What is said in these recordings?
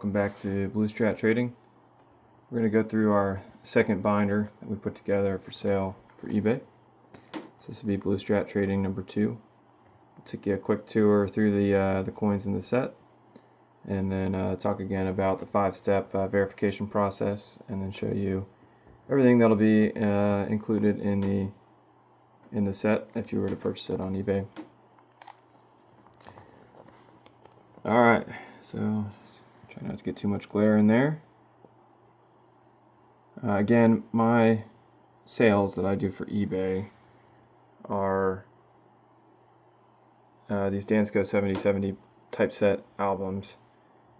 Welcome back to Blustrat Trading. We're going to go through our second binder that we put together for sale for eBay. So this will be Blustrat Trading number 2. I'll take you a quick tour through the coins in the set, and then talk again about the 5-step verification process, and then show you everything that'll be included in the set if you were to purchase it on eBay. Alright, so try not to get too much glare in there. Again, my sales that I do for eBay are these Dansco 7070 typeset albums,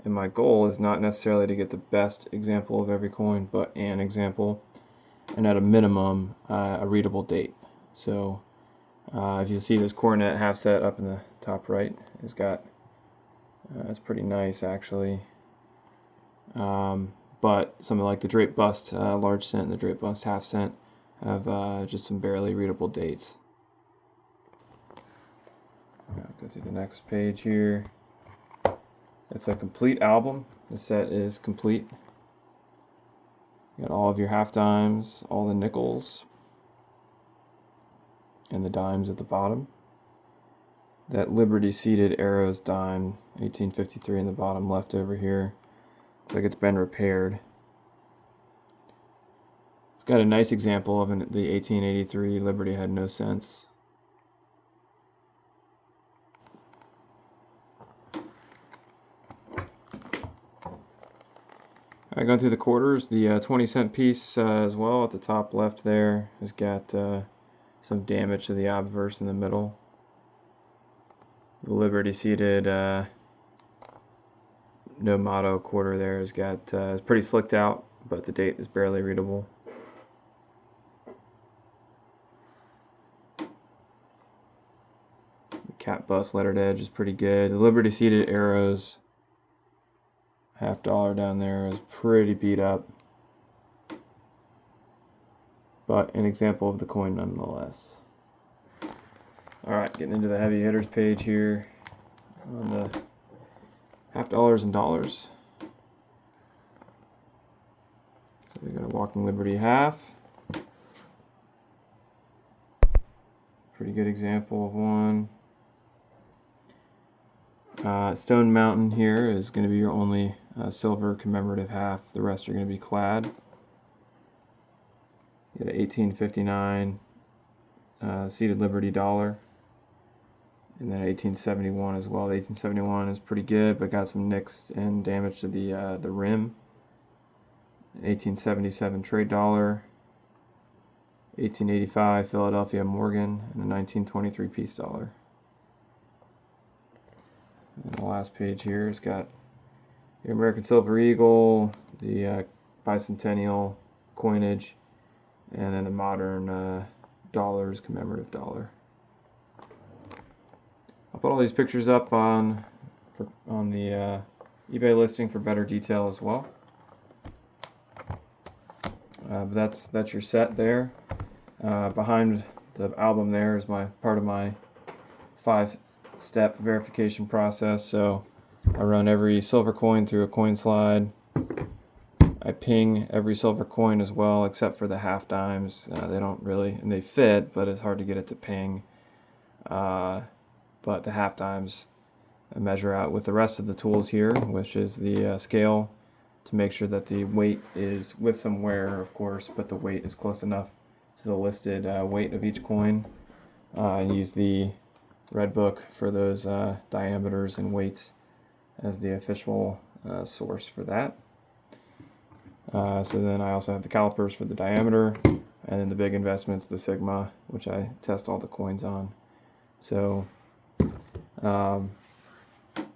and my goal is not necessarily to get the best example of every coin, but an example, and at a minimum a readable date. So if you see this coronet half set up in the top right, it's got it's pretty nice actually, but something like the drape bust large cent and the drape bust half cent have just some barely readable dates. Go through the next page here. It's a complete album. The set is complete. You got all of your half dimes, all the nickels, and the dimes at the bottom. That Liberty Seated Arrows dime, 1853 in the bottom left over here. Looks like it's been repaired. It's got a nice example of the 1883 Liberty had no cents. Alright, going through the quarters, the 20-cent piece as well at the top left there has got some damage to the obverse in the middle. The Liberty Seated no motto quarter there has got is pretty slicked out, but the date is barely readable. The cap bust lettered edge is pretty good. The Liberty Seated Arrows $50 down there is pretty beat up, but an example of the coin nonetheless. Alright, getting into the heavy hitters page here on the $50 and dollars. So we got a Walking Liberty half. Pretty good example of one. Stone Mountain here is going to be your only silver commemorative half. The rest are going to be clad. You got a 1859 Seated Liberty dollar. And then 1871 as well. The 1871 is pretty good, but got some nicks and damage to the rim. An 1877 trade dollar. 1885 Philadelphia Morgan, and a 1923 peace dollar. And the last page here has got the American Silver Eagle, the bicentennial coinage, and then the modern dollars commemorative dollar. I'll put all these pictures up on the eBay listing for better detail as well. But that's your set there. Behind the album there is part of my 5-step verification process. So I run every silver coin through a coin slide. I ping every silver coin as well, except for the half dimes. They don't really, and they fit, but it's hard to get it to ping. But the half dimes I measure out with the rest of the tools here, which is the scale, to make sure that the weight is, with some wear of course, but the weight is close enough to the listed weight of each coin. I use the red book for those diameters and weights as the official source for that. So then I also have the calipers for the diameter, and then the big investments, the sigma, which I test all the coins on. So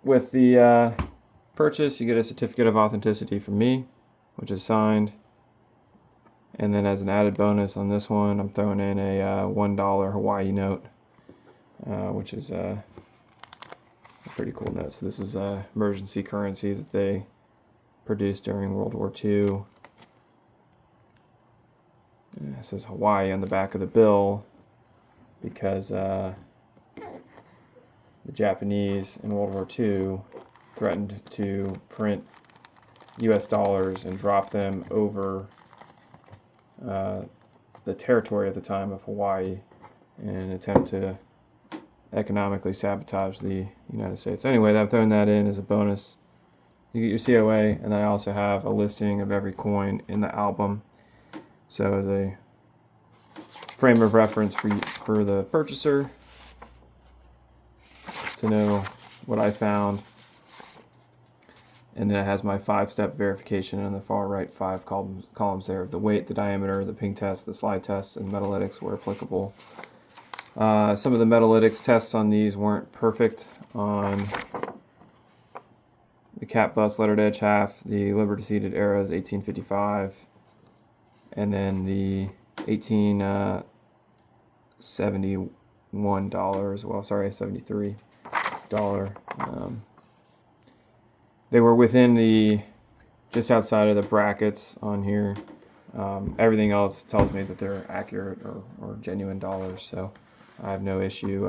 with the purchase, you get a certificate of authenticity from me, which is signed. And then as an added bonus on this one, I'm throwing in a $1 Hawaii note, which is a pretty cool note. So this is emergency currency that they produced during World War II. And it says Hawaii on the back of the bill because the Japanese in World War II threatened to print US dollars and drop them over the territory at the time of Hawaii in an attempt to economically sabotage the United States. Anyway, I've thrown that in as a bonus. You get your COA, and I also have a listing of every coin in the album. So as a frame of reference for the purchaser to know what I found. And then it has my 5-step verification on the far right, 5 columns there of the weight, the diameter, the ping test, the slide test, and metalytics where applicable. Some of the metalytics tests on these weren't perfect. On the cap bust lettered edge half, the Liberty seated arrows 1855, and then the $71, well, sorry, $73. They were within just outside of the brackets on here. Everything else tells me that they're accurate or genuine dollars, so I have no issue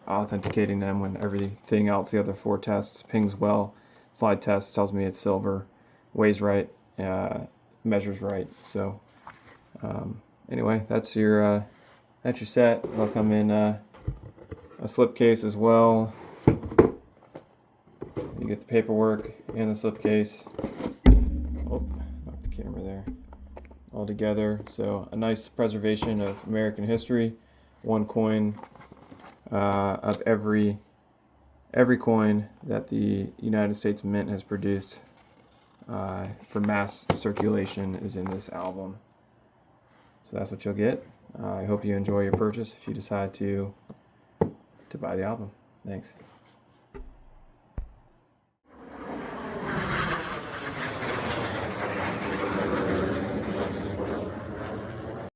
authenticating them when everything else, the other 4 tests, pings well. Slide test tells me it's silver, weighs right, measures right. So anyway, that's your set. It'll come in a slipcase as well. You get the paperwork and the slipcase. Oh, knocked the camera there. All together. So a nice preservation of American history. 1 coin of every coin that the United States Mint has produced for mass circulation is in this album. So that's what you'll get. I hope you enjoy your purchase if you decide to buy the album. Thanks.